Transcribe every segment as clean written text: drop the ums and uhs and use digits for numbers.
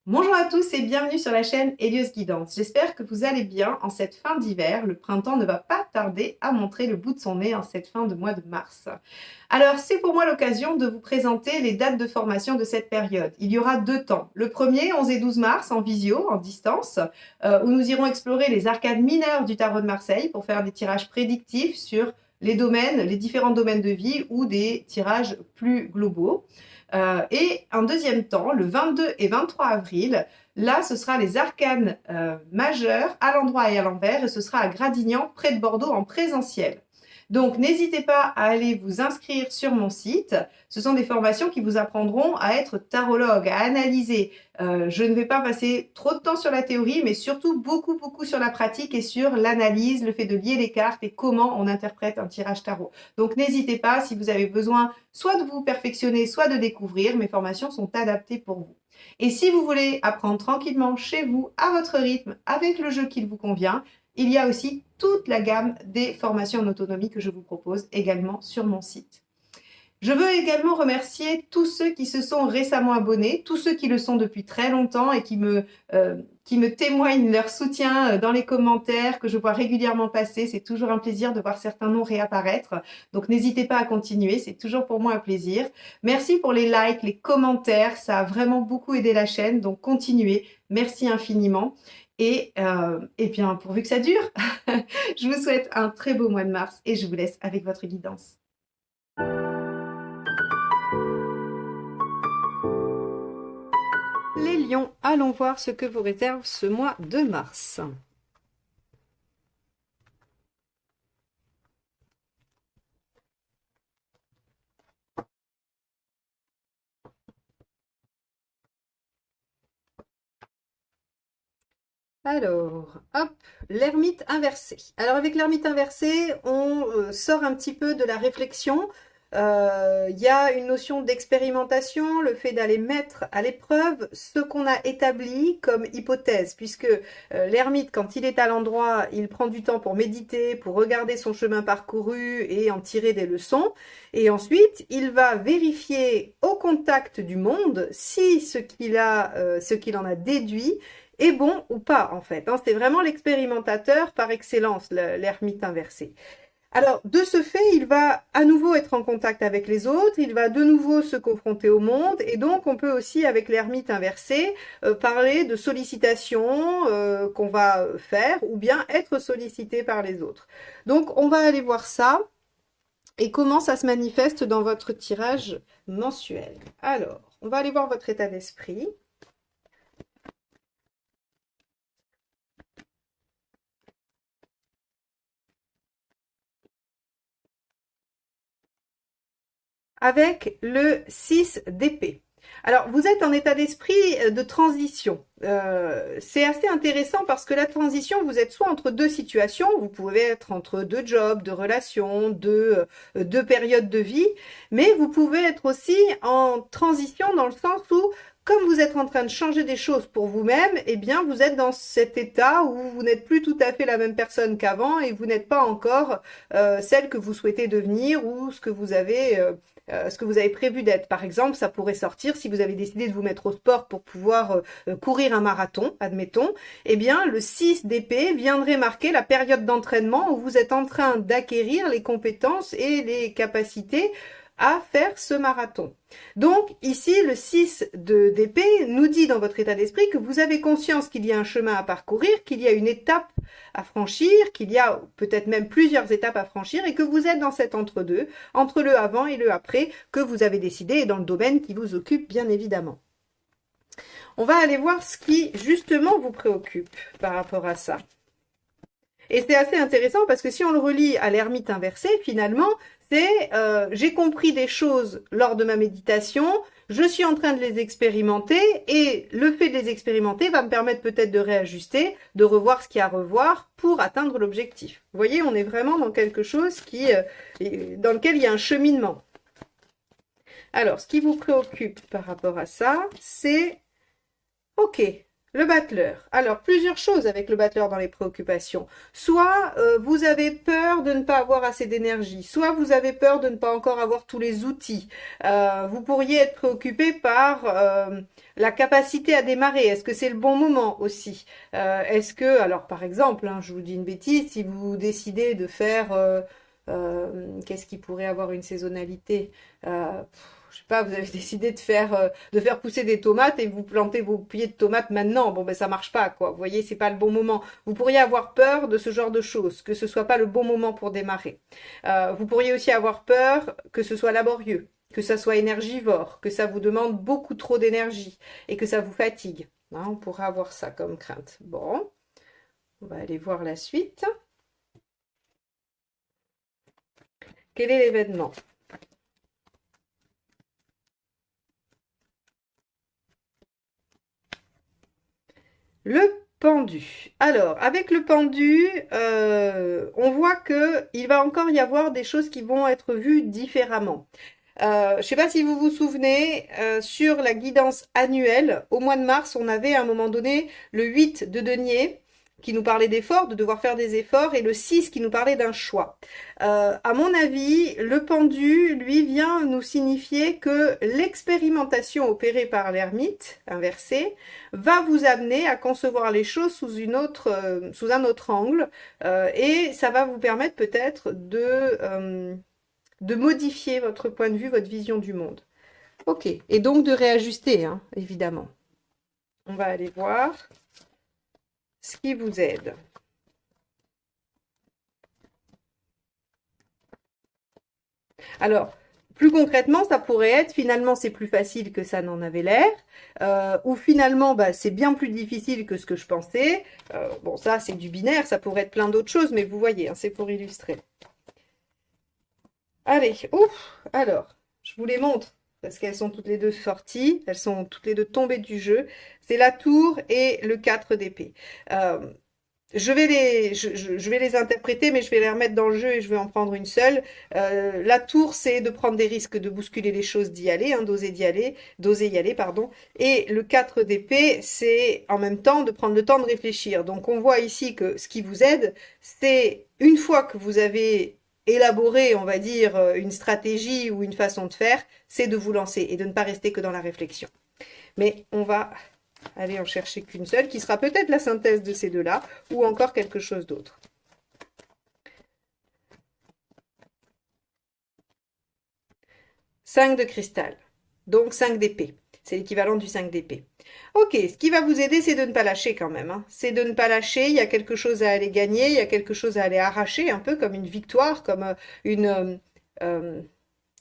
Bonjour à tous et bienvenue sur la chaîne Hélios Guidance. J'espère que vous allez bien en cette fin d'hiver. Le printemps ne va pas tarder à montrer le bout de son nez en cette fin de mois de mars. Alors, c'est pour moi l'occasion de vous présenter les dates de formation de cette période. Il y aura deux temps. Le premier, 11 et 12 mars, en visio, en distance, où nous irons explorer les arcades mineures du tarot de Marseille pour faire des tirages prédictifs sur les domaines, les différents domaines de vie ou des tirages plus globaux. Et un deuxième temps, le 22 et 23 avril, là, ce sera les arcanes majeures à l'endroit et à l'envers, et ce sera à Gradignan, près de Bordeaux, en présentiel. Donc, n'hésitez pas à aller vous inscrire sur mon site. Ce sont des formations qui vous apprendront à être tarologue, à analyser. Je ne vais pas passer trop de temps sur la théorie, mais surtout beaucoup sur la pratique et sur l'analyse, le fait de lier les cartes et comment on interprète un tirage tarot. Donc, n'hésitez pas, si vous avez besoin soit de vous perfectionner, soit de découvrir, mes formations sont adaptées pour vous. Et si vous voulez apprendre tranquillement chez vous, à votre rythme, avec le jeu qui vous convient, il y a aussi toute la gamme des formations en autonomie que je vous propose également sur mon site. Je veux également remercier tous ceux qui se sont récemment abonnés, tous ceux qui le sont depuis très longtemps et qui me témoignent leur soutien dans les commentaires que je vois régulièrement passer. C'est toujours un plaisir de voir certains noms réapparaître. Donc n'hésitez pas à continuer, c'est toujours pour moi un plaisir. Merci pour les likes, les commentaires, ça a vraiment beaucoup aidé la chaîne. Donc continuez, merci infiniment. Et bien, pourvu que ça dure, je vous souhaite un très beau mois de mars et je vous laisse avec votre guidance. Les lions, allons voir ce que vous réserve ce mois de mars. Alors, hop, l'ermite inversé. Alors avec l'ermite inversé, on sort un petit peu de la réflexion. Il y a une notion d'expérimentation, le fait d'aller mettre à l'épreuve ce qu'on a établi comme hypothèse, puisque l'ermite, quand il est à l'endroit, il prend du temps pour méditer, pour regarder son chemin parcouru et en tirer des leçons. Et ensuite, il va vérifier au contact du monde si ce qu'il en a déduit est bon ou pas, en fait. C'est vraiment l'expérimentateur par excellence, l'ermite inversé. Alors, de ce fait, il va à nouveau être en contact avec les autres, il va de nouveau se confronter au monde, et donc on peut aussi, avec l'ermite inversé, parler de sollicitation qu'on va faire, ou bien être sollicité par les autres. Donc, on va aller voir ça, et comment ça se manifeste dans votre tirage mensuel. Alors, on va aller voir votre état d'esprit. Avec le 6 d'épée. Alors, vous êtes en état d'esprit de transition. C'est assez intéressant parce que la transition, vous êtes soit entre deux situations, vous pouvez être entre deux jobs, deux relations, deux périodes de vie, mais vous pouvez être aussi en transition dans le sens où, comme vous êtes en train de changer des choses pour vous-même, eh bien, vous êtes dans cet état où vous n'êtes plus tout à fait la même personne qu'avant et vous n'êtes pas encore celle que vous souhaitez devenir ou ce que vous avez prévu d'être. Par exemple, ça pourrait sortir si vous avez décidé de vous mettre au sport pour pouvoir courir un marathon, admettons. Eh bien, le 6 d'épée viendrait marquer la période d'entraînement où vous êtes en train d'acquérir les compétences et les capacités à faire ce marathon. Donc ici, le 6 d'épée nous dit dans votre état d'esprit que vous avez conscience qu'il y a un chemin à parcourir, qu'il y a une étape à franchir, qu'il y a peut-être même plusieurs étapes à franchir et que vous êtes dans cet entre-deux, entre le avant et le après, que vous avez décidé et dans le domaine qui vous occupe bien évidemment. On va aller voir ce qui justement vous préoccupe par rapport à ça. Et c'est assez intéressant parce que si on le relie à l'ermite inversé, finalement, c'est j'ai compris des choses lors de ma méditation, je suis en train de les expérimenter et le fait de les expérimenter va me permettre peut-être de réajuster, de revoir ce qu'il y a à revoir pour atteindre l'objectif. Vous voyez, on est vraiment dans quelque chose dans lequel il y a un cheminement. Alors, ce qui vous préoccupe par rapport à ça, c'est ok, Le battleur. Alors, plusieurs choses avec le battleur dans les préoccupations. Soit vous avez peur de ne pas avoir assez d'énergie, soit vous avez peur de ne pas encore avoir tous les outils. Vous pourriez être préoccupé par la capacité à démarrer. Est-ce que c'est le bon moment aussi? Est-ce que, alors par exemple, hein, je vous dis une bêtise, si vous décidez de faire, qu'est-ce qui pourrait avoir une saisonnalité? Je sais pas, vous avez décidé de faire pousser des tomates et vous plantez vos pieds de tomates maintenant. Bon, ben ça marche pas, quoi. Vous voyez, c'est pas le bon moment. Vous pourriez avoir peur de ce genre de choses, que ce soit pas le bon moment pour démarrer. Vous pourriez aussi avoir peur que ce soit laborieux, que ça soit énergivore, que ça vous demande beaucoup trop d'énergie et que ça vous fatigue. Hein, on pourrait avoir ça comme crainte. Bon, on va aller voir la suite. Quel est l'événement? Le pendu. Alors, avec le pendu, on voit que il va encore y avoir des choses qui vont être vues différemment. Je ne sais pas si vous vous souvenez, sur la guidance annuelle, au mois de mars, on avait à un moment donné le 8 de denier qui nous parlait d'efforts, de devoir faire des efforts, et le 6 qui nous parlait d'un choix. À mon avis, le pendu, lui, vient nous signifier que l'expérimentation opérée par l'ermite, inversée, va vous amener à concevoir les choses sous un autre angle, et ça va vous permettre peut-être de modifier votre point de vue, votre vision du monde. Ok, et donc de réajuster, hein, évidemment. On va aller voir ce qui vous aide. Alors, plus concrètement, ça pourrait être finalement c'est plus facile que ça n'en avait l'air, ou finalement bah, c'est bien plus difficile que ce que je pensais. Bon, ça c'est du binaire, ça pourrait être plein d'autres choses, mais vous voyez, hein, c'est pour illustrer. Allez, ouf, alors, je vous les montre parce qu'elles sont toutes les deux sorties, elles sont toutes les deux tombées du jeu. C'est la tour et le 4 d'épée. Euh, je vais les interpréter, mais je vais les remettre dans le jeu et je vais en prendre une seule. La tour, c'est de prendre des risques, de bousculer les choses, d'y aller, hein, d'oser y aller, pardon. Et le 4 d'épée, c'est en même temps de prendre le temps de réfléchir. Donc on voit ici que ce qui vous aide, c'est une fois que vous avez élaboré, on va dire, une stratégie ou une façon de faire, c'est de vous lancer et de ne pas rester que dans la réflexion. Mais on va aller en chercher qu'une seule, qui sera peut-être la synthèse de ces deux-là, ou encore quelque chose d'autre. 5 de cristal, donc 5 d'épée. C'est l'équivalent du 5 d'épée. Ok, ce qui va vous aider, c'est de ne pas lâcher quand même. Hein. C'est de ne pas lâcher, il y a quelque chose à aller gagner, il y a quelque chose à aller arracher, un peu comme une victoire, comme une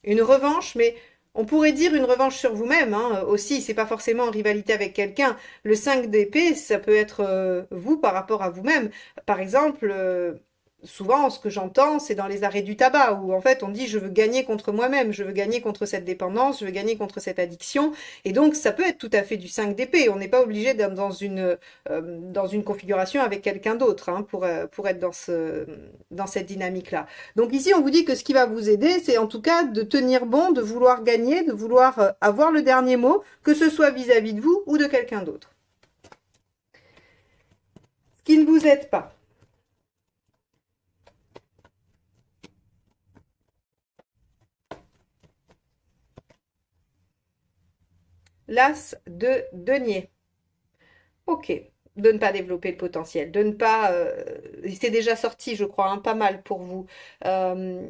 revanche, mais on pourrait dire une revanche sur vous-même hein, aussi. C'est pas forcément en rivalité avec quelqu'un. Le 5 d'épée, ça peut être vous par rapport à vous-même. Par exemple, souvent, ce que j'entends, c'est dans les arrêts du tabac, où en fait on dit je veux gagner contre moi-même, je veux gagner contre cette dépendance, je veux gagner contre cette addiction. Et donc ça peut être tout à fait du 5 d'épée. On n'est pas obligé d'être dans une configuration avec quelqu'un d'autre hein, pour être dans cette dynamique-là. Donc ici, on vous dit que ce qui va vous aider, c'est en tout cas de tenir bon, de vouloir gagner, de vouloir avoir le dernier mot, que ce soit vis-à-vis de vous ou de quelqu'un d'autre. Ce qui ne vous aide pas. L'as de denier. Ok. De ne pas développer le potentiel, de ne pas... c'est déjà sorti, je crois, hein, pas mal pour vous. Euh,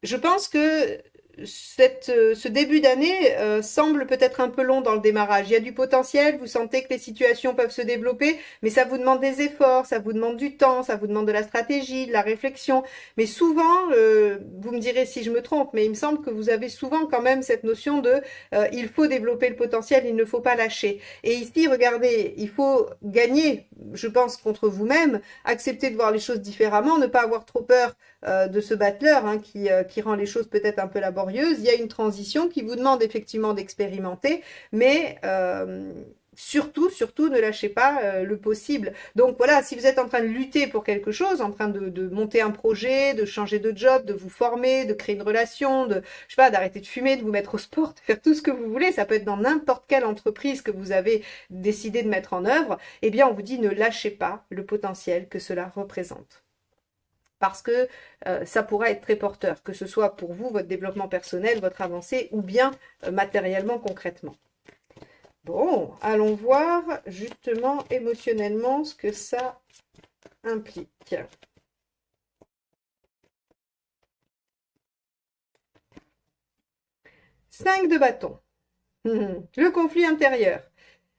je pense que ce début d'année semble peut-être un peu long dans le démarrage. Il y a du potentiel, vous sentez que les situations peuvent se développer, mais ça vous demande des efforts, ça vous demande du temps, ça vous demande de la stratégie, de la réflexion. Mais souvent, vous me direz si je me trompe, mais il me semble que vous avez souvent quand même cette notion de il faut développer le potentiel, il ne faut pas lâcher. Et ici, regardez, il faut gagner, je pense, contre vous-même, accepter de voir les choses différemment, ne pas avoir trop peur de ce battleur hein, qui rend les choses peut-être un peu laborieuses. Il y a une transition qui vous demande effectivement d'expérimenter, mais surtout, surtout, ne lâchez pas le possible. Donc voilà, si vous êtes en train de lutter pour quelque chose, en train de monter un projet, de changer de job, de vous former, de créer une relation, je sais pas, d'arrêter de fumer, de vous mettre au sport, de faire tout ce que vous voulez, ça peut être dans n'importe quelle entreprise que vous avez décidé de mettre en œuvre, eh bien on vous dit ne lâchez pas le potentiel que cela représente. Parce que ça pourra être très porteur, que ce soit pour vous, votre développement personnel, votre avancée, ou bien matériellement, concrètement. Bon, allons voir justement émotionnellement ce que ça implique. 5 de bâton. Le conflit intérieur.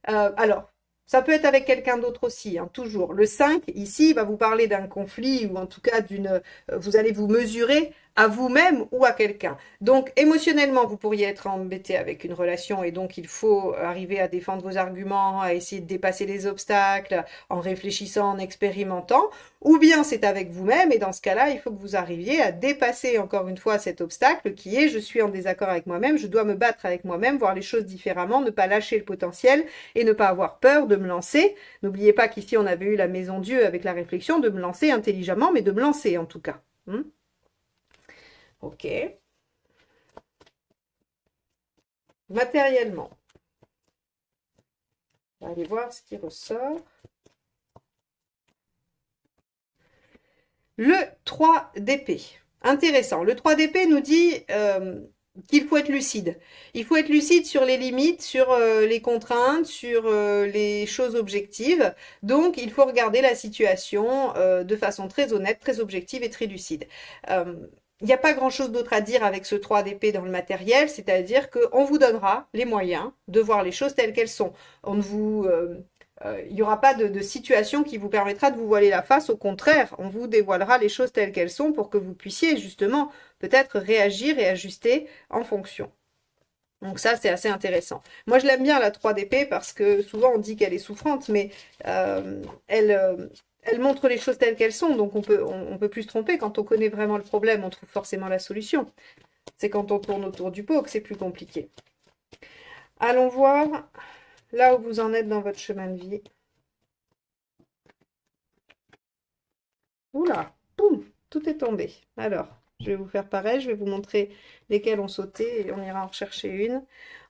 Alors, ça peut être avec quelqu'un d'autre aussi, hein, toujours. Le 5, ici, va vous parler d'un conflit ou en tout cas vous allez vous mesurer à vous-même ou à quelqu'un. Donc, émotionnellement, vous pourriez être embêté avec une relation et donc il faut arriver à défendre vos arguments, à essayer de dépasser les obstacles en réfléchissant, en expérimentant. Ou bien c'est avec vous-même et dans ce cas-là, il faut que vous arriviez à dépasser encore une fois cet obstacle qui est je suis en désaccord avec moi-même, je dois me battre avec moi-même, voir les choses différemment, ne pas lâcher le potentiel et ne pas avoir peur de me lancer. N'oubliez pas qu'ici on avait eu la maison Dieu avec la réflexion de me lancer intelligemment, mais de me lancer en tout cas. Ok. Matériellement. On va aller voir ce qui ressort. Le 3 d'épée. Intéressant. Le 3 d'épée nous dit qu'il faut être lucide. Il faut être lucide sur les limites, sur les contraintes, sur les choses objectives. Donc, il faut regarder la situation de façon très honnête, très objective et très lucide. Il n'y a pas grand-chose d'autre à dire avec ce 3 d'épée dans le matériel, c'est-à-dire qu'on vous donnera les moyens de voir les choses telles qu'elles sont. On ne vous... il n'y aura pas de situation qui vous permettra de vous voiler la face. Au contraire, on vous dévoilera les choses telles qu'elles sont pour que vous puissiez justement peut-être réagir et ajuster en fonction. Donc ça, c'est assez intéressant. Moi, je l'aime bien, la 3 d'épée, parce que souvent, on dit qu'elle est souffrante, mais elle montre les choses telles qu'elles sont. Donc, on peut plus se tromper. Quand on connaît vraiment le problème, on trouve forcément la solution. C'est quand on tourne autour du pot que c'est plus compliqué. Allons voir là où vous en êtes dans votre chemin de vie. Oula, boum, tout est tombé. Alors, je vais vous faire pareil, je vais vous montrer lesquels ont sauté et on ira en rechercher une.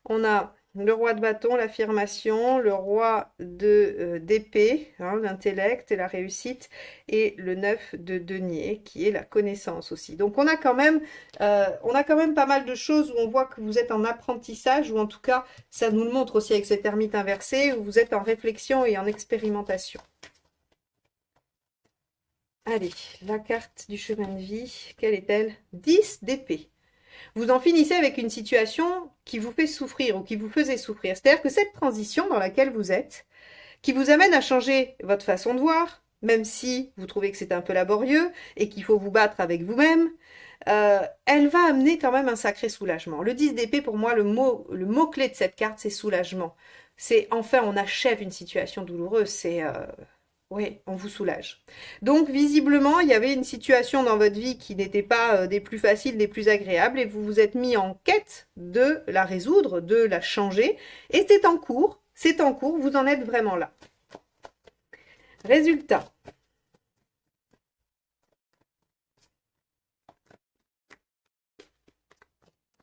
On a le roi de bâton, l'affirmation, le roi d'épée, hein, l'intellect et la réussite, et le 9 de denier, qui est la connaissance aussi. Donc on a quand même pas mal de choses où on voit que vous êtes en apprentissage, ou en tout cas, ça nous le montre aussi avec cette ermite inversée, où vous êtes en réflexion et en expérimentation. Allez, la carte du chemin de vie, quelle est-elle? 10 d'épée. Vous en finissez avec une situation qui vous fait souffrir ou qui vous faisait souffrir. C'est-à-dire que cette transition dans laquelle vous êtes, qui vous amène à changer votre façon de voir, même si vous trouvez que c'est un peu laborieux et qu'il faut vous battre avec vous-même, elle va amener quand même un sacré soulagement. Le 10 d'épée, pour moi, le mot-clé de cette carte, c'est soulagement. C'est enfin, on achève une situation douloureuse, c'est... oui, on vous soulage. Donc, visiblement, il y avait une situation dans votre vie qui n'était pas des plus faciles, des plus agréables, et vous vous êtes mis en quête de la résoudre, de la changer, et c'est en cours, vous en êtes vraiment là. Résultat.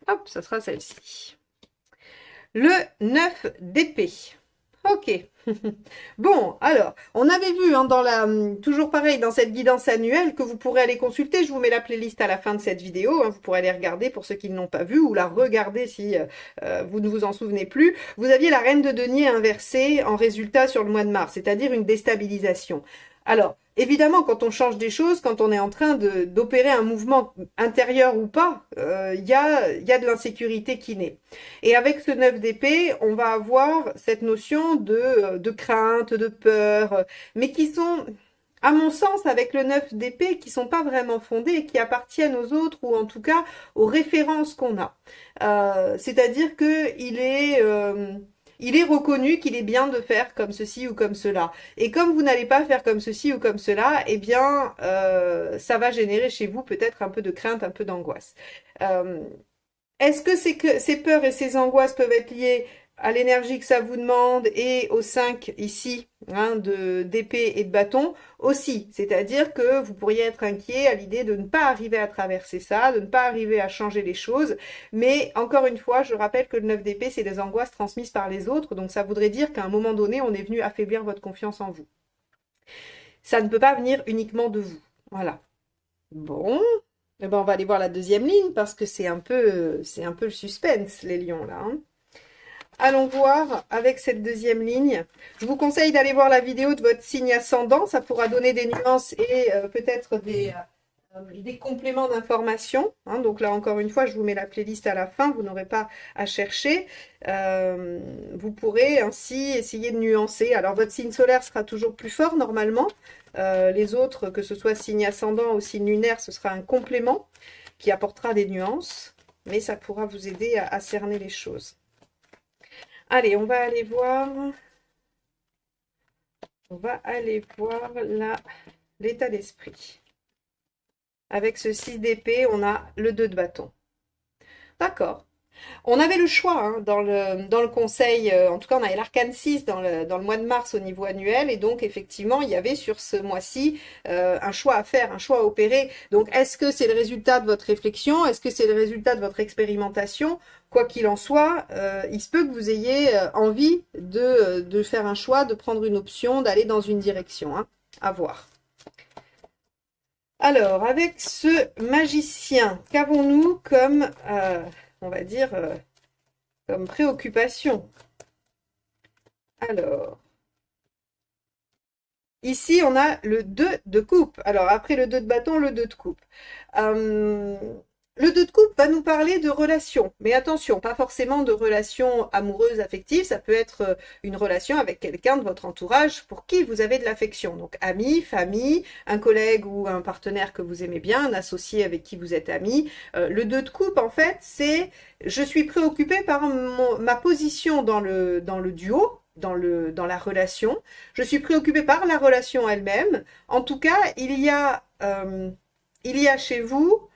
Hop, ça sera celle-ci. Le 9 d'épée. Ok. Bon, alors, on avait vu hein, toujours pareil dans cette guidance annuelle que vous pourrez aller consulter. Je vous mets la playlist à la fin de cette vidéo. Hein, vous pourrez aller regarder pour ceux qui ne l'ont pas vue ou la regarder si vous ne vous en souvenez plus. Vous aviez la reine de denier inversée en résultat sur le mois de mars, c'est-à-dire une déstabilisation. Alors, évidemment, quand on change des choses, quand on est en train d'opérer un mouvement intérieur ou pas, il y a de l'insécurité qui naît. Et avec ce 9 d'épée, on va avoir cette notion de crainte, de peur, mais qui sont, à mon sens, avec le 9 d'épée, qui sont pas vraiment fondées, qui appartiennent aux autres, ou en tout cas aux références qu'on a. C'est-à-dire que il est reconnu qu'il est bien de faire comme ceci ou comme cela. Et comme vous n'allez pas faire comme ceci ou comme cela, eh bien, ça va générer chez vous peut-être un peu de crainte, un peu d'angoisse. Est-ce que ces peurs et ces angoisses peuvent être liées à l'énergie que ça vous demande et aux 5 ici, hein, d'épée et de bâton aussi. C'est-à-dire que vous pourriez être inquiet à l'idée de ne pas arriver à traverser ça, de ne pas arriver à changer les choses. Mais encore une fois, je rappelle que le 9 d'épée, c'est des angoisses transmises par les autres. Donc ça voudrait dire qu'à un moment donné, on est venu affaiblir votre confiance en vous. Ça ne peut pas venir uniquement de vous. Voilà. Bon, eh ben on va aller voir la deuxième ligne parce que c'est un peu le suspense, les lions, là, hein. Allons voir avec cette deuxième ligne. Je vous conseille d'aller voir la vidéo de votre signe ascendant. Ça pourra donner des nuances et peut-être des compléments d'information, hein. Donc là, encore une fois, je vous mets la playlist à la fin. Vous n'aurez pas à chercher. Vous pourrez ainsi essayer de nuancer. Alors, votre signe solaire sera toujours plus fort normalement. Les autres, que ce soit signe ascendant ou signe lunaire, ce sera un complément qui apportera des nuances. Mais ça pourra vous aider à cerner les choses. Allez, on va aller voir l'état d'esprit. Avec ce 6 d'épée, on a le 2 de bâton. D'accord. On avait le choix, hein, dans le conseil, en tout cas on avait l'arcane 6 dans le mois de mars au niveau annuel, et donc effectivement il y avait sur ce mois-ci un choix à faire, un choix à opérer. Donc est-ce que c'est le résultat de votre réflexion? Est-ce que c'est le résultat de votre expérimentation? Quoi qu'il en soit, il se peut que vous ayez envie de faire un choix, de prendre une option, d'aller dans une direction, hein, à voir. Alors, avec ce magicien, qu'avons-nous comme, on va dire, comme préoccupation? Alors, ici, on a le 2 de coupe. Alors, après le 2 de bâton, le 2 de coupe. Le 2 de coupe va nous parler de relations, mais attention, pas forcément de relations amoureuses, affectives, ça peut être une relation avec quelqu'un de votre entourage pour qui vous avez de l'affection. Donc amis, famille, un collègue ou un partenaire que vous aimez bien, un associé avec qui vous êtes amis. Le 2 de coupe, en fait, c'est je suis préoccupée par ma position dans le duo, dans la relation. Je suis préoccupée par la relation elle-même. En tout cas, il y a chez vous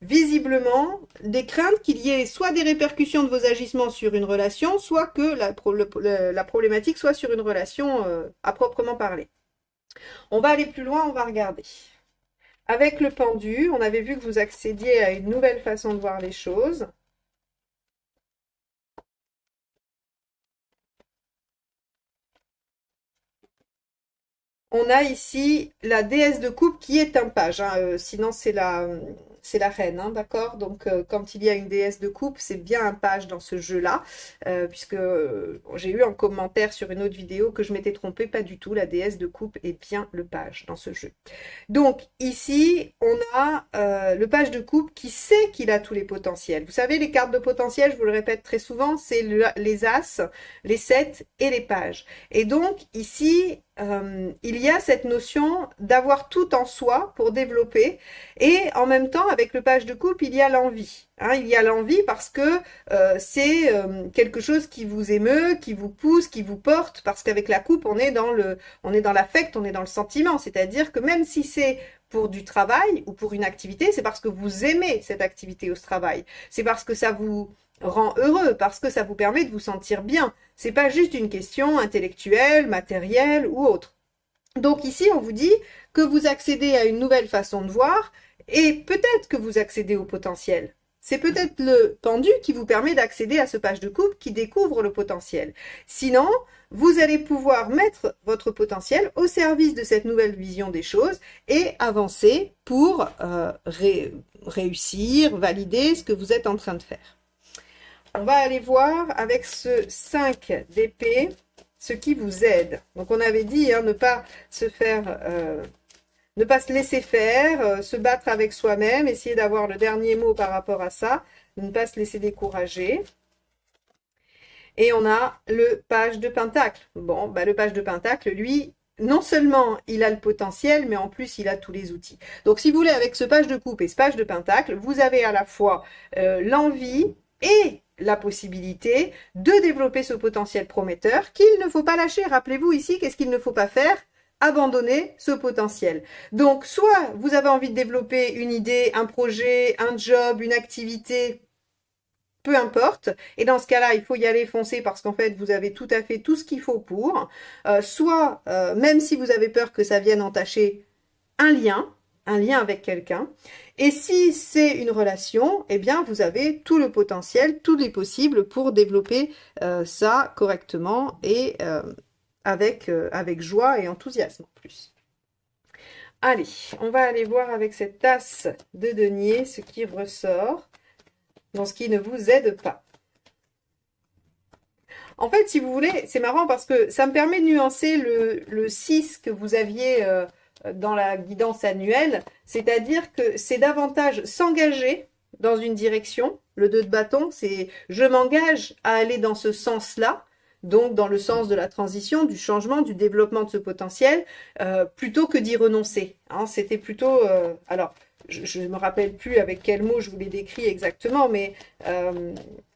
visiblement des craintes qu'il y ait soit des répercussions de vos agissements sur une relation, soit que la problématique soit sur une relation à proprement parler. On va aller plus loin, on va regarder. Avec le pendu, on avait vu que vous accédiez à une nouvelle façon de voir les choses. On a ici la déesse de coupe qui est un page, hein, sinon c'est la reine, hein, d'accord? Donc quand il y a une déesse de coupe, c'est bien un page dans ce jeu-là, puisque j'ai eu un commentaire sur une autre vidéo que je m'étais trompée, pas du tout, la déesse de coupe est bien le page dans ce jeu. Donc ici, on a le page de coupe qui sait qu'il a tous les potentiels. Vous savez, les cartes de potentiel, je vous le répète très souvent, c'est les as, les 7 et les pages. Et donc ici, il y a cette notion d'avoir tout en soi pour développer, et en même temps avec le page de coupe il y a l'envie, hein, il y a l'envie parce que c'est quelque chose qui vous émeut, qui vous pousse, qui vous porte, parce qu'avec la coupe on est dans l'affect, on est dans le sentiment, c'est-à-dire que même si c'est pour du travail ou pour une activité, c'est parce que vous aimez cette activité au travail, c'est parce que ça vous rend heureux, parce que ça vous permet de vous sentir bien. C'est pas juste une question intellectuelle, matérielle ou autre. Donc ici, on vous dit que vous accédez à une nouvelle façon de voir et peut-être que vous accédez au potentiel. C'est peut-être le pendu qui vous permet d'accéder à ce page de coupe qui découvre le potentiel. Sinon, vous allez pouvoir mettre votre potentiel au service de cette nouvelle vision des choses et avancer pour réussir, valider ce que vous êtes en train de faire. On va aller voir avec ce 5 d'épée ce qui vous aide. Donc on avait dit ne pas se laisser faire, se battre avec soi-même, essayer d'avoir le dernier mot par rapport à ça, ne pas se laisser décourager. Et on a le page de pentacle. Bon, le page de pentacle, lui, non seulement il a le potentiel, mais en plus il a tous les outils. Donc si vous voulez, avec ce page de coupe et ce page de pentacle, vous avez à la fois l'envie et la possibilité de développer ce potentiel prometteur qu'il ne faut pas lâcher. Rappelez-vous ici, qu'est-ce qu'il ne faut pas faire? Abandonner ce potentiel. Donc, soit vous avez envie de développer une idée, un projet, un job, une activité, peu importe. Et dans ce cas-là, il faut y aller foncer parce qu'en fait, vous avez tout à fait tout ce qu'il faut pour. Soit, même si vous avez peur que ça vienne entacher un lien avec quelqu'un. Et si c'est une relation, eh bien, vous avez tout le potentiel, tous les possibles pour développer ça correctement et avec joie et enthousiasme en plus. Allez, on va aller voir avec cette tasse de denier ce qui ressort dans ce qui ne vous aide pas. En fait, si vous voulez, c'est marrant parce que ça me permet de nuancer le 6 que vous aviez dans la guidance annuelle, c'est-à-dire que c'est davantage s'engager dans une direction. Le 2 de bâton, c'est je m'engage à aller dans ce sens-là, donc dans le sens de la transition, du changement, du développement de ce potentiel, plutôt que d'y renoncer. Hein, c'était plutôt... alors, je ne me rappelle plus avec quel mot je vous l'ai décrit exactement, mais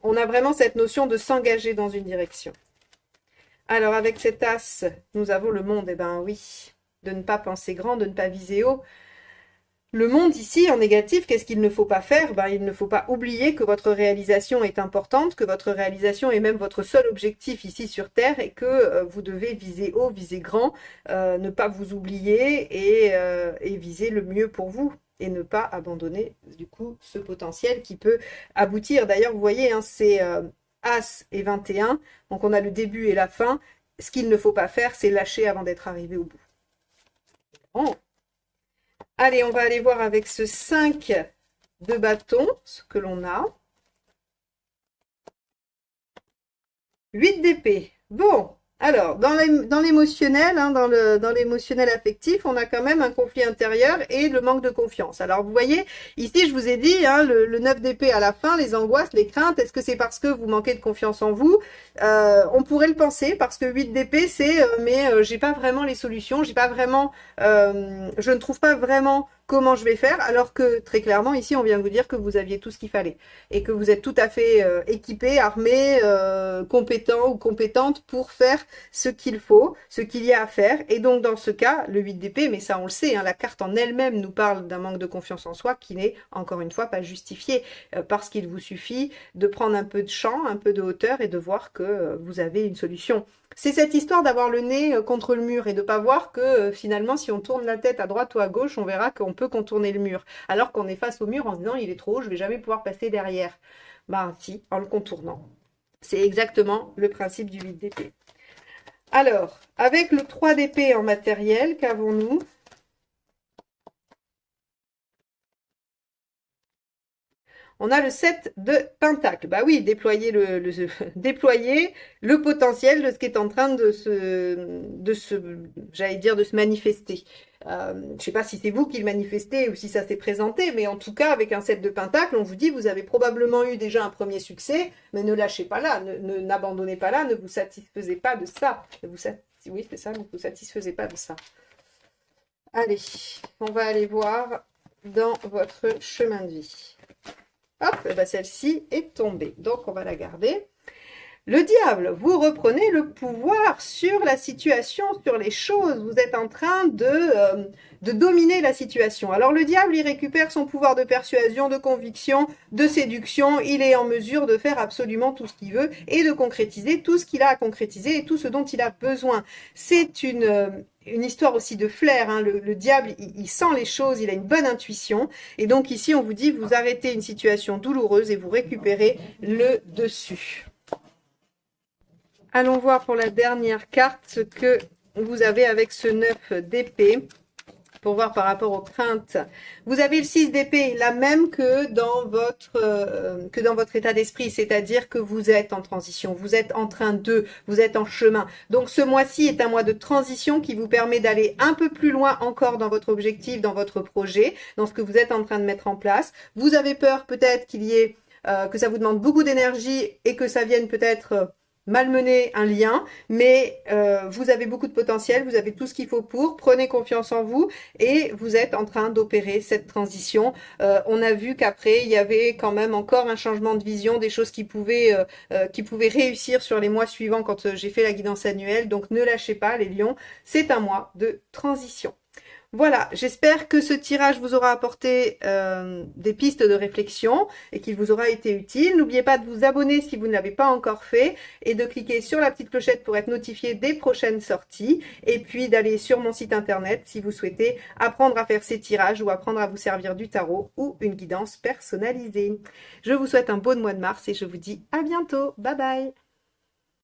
on a vraiment cette notion de s'engager dans une direction. Alors, avec cette as, nous avons le monde. Eh ben oui, de ne pas penser grand, de ne pas viser haut. Le monde ici, en négatif, qu'est-ce qu'il ne faut pas faire? Ben, il ne faut pas oublier que votre réalisation est importante, que votre réalisation est même votre seul objectif ici sur Terre et que vous devez viser haut, viser grand, ne pas vous oublier et viser le mieux pour vous et ne pas abandonner du coup ce potentiel qui peut aboutir. D'ailleurs, vous voyez, hein, c'est As et 21, donc on a le début et la fin. Ce qu'il ne faut pas faire, c'est lâcher avant d'être arrivé au bout. Bon. Allez, on va aller voir avec ce 5 de bâton ce que l'on a. 8 d'épée. Bon, alors, dans l'émotionnel, hein, dans l'émotionnel affectif, on a quand même un conflit intérieur et le manque de confiance. Alors, vous voyez, ici, je vous ai dit, hein, le 9 d'épée à la fin, les angoisses, les craintes, est-ce que c'est parce que vous manquez de confiance en vous? On pourrait le penser, parce que 8 d'épée, c'est mais j'ai pas vraiment les solutions, j'ai pas vraiment, je ne trouve pas vraiment comment je vais faire, alors que très clairement, ici, on vient de vous dire que vous aviez tout ce qu'il fallait et que vous êtes tout à fait équipé, armé, compétent ou compétente pour faire ce qu'il faut, ce qu'il y a à faire. Et donc, dans ce cas, le 8 d'épée, mais ça, on le sait, hein, la carte en elle-même nous parle d'un manque de confiance en soi qui n'est, encore une fois, pas justifié parce qu'il vous suffit de prendre un peu de champ, un peu de hauteur et de voir que vous avez une solution. C'est cette histoire d'avoir le nez contre le mur et de pas voir que finalement, si on tourne la tête à droite ou à gauche, on verra qu'on peut contourner le mur. Alors qu'on est face au mur en se disant, il est trop haut, je vais jamais pouvoir passer derrière. Bah si, en le contournant. C'est exactement le principe du 8 d'épée. Alors, avec le 3 d'épée en matériel, qu'avons-nous? On a le 7 de pentacle. Bah oui, déployer déployer le potentiel de ce qui est en train j'allais dire, de se manifester. Je ne sais pas si c'est vous qui le manifestez ou si ça s'est présenté, mais en tout cas, avec un 7 de pentacle, on vous dit, vous avez probablement eu déjà un premier succès, mais ne lâchez pas là, n'abandonnez pas là, ne vous satisfaisez pas de ça. Oui, c'est ça, ne vous satisfaisez pas de ça. Allez, on va aller voir dans votre chemin de vie. Hop, et ben celle-ci est tombée, donc on va la garder. Le diable, vous reprenez le pouvoir sur la situation, sur les choses. Vous êtes en train de dominer la situation. Alors le diable, il récupère son pouvoir de persuasion, de conviction, de séduction. Il est en mesure de faire absolument tout ce qu'il veut et de concrétiser tout ce qu'il a à concrétiser et tout ce dont il a besoin. C'est une histoire aussi de flair. Hein. Le diable, il sent les choses, il a une bonne intuition. Et donc ici, on vous dit, vous arrêtez une situation douloureuse et vous récupérez le dessus. Allons voir pour la dernière carte ce que vous avez avec ce 9 d'épée. Pour voir par rapport aux craintes. Vous avez le 6 d'épée, la même que dans votre état d'esprit, c'est-à-dire que vous êtes en transition, vous êtes en train vous êtes en chemin. Donc ce mois-ci est un mois de transition qui vous permet d'aller un peu plus loin encore dans votre objectif, dans votre projet, dans ce que vous êtes en train de mettre en place. Vous avez peur peut-être qu'il y ait, que ça vous demande beaucoup d'énergie et que ça vienne peut-être malmener un lien, mais vous avez beaucoup de potentiel, vous avez tout ce qu'il faut pour, prenez confiance en vous et vous êtes en train d'opérer cette transition. On a vu qu'après, il y avait quand même encore un changement de vision, des choses qui pouvaient réussir sur les mois suivants quand j'ai fait la guidance annuelle, donc ne lâchez pas les lions, c'est un mois de transition. Voilà, j'espère que ce tirage vous aura apporté des pistes de réflexion et qu'il vous aura été utile. N'oubliez pas de vous abonner si vous ne l'avez pas encore fait et de cliquer sur la petite clochette pour être notifié des prochaines sorties et puis d'aller sur mon site internet si vous souhaitez apprendre à faire ces tirages ou apprendre à vous servir du tarot ou une guidance personnalisée. Je vous souhaite un bon mois de mars et je vous dis à bientôt. Bye bye!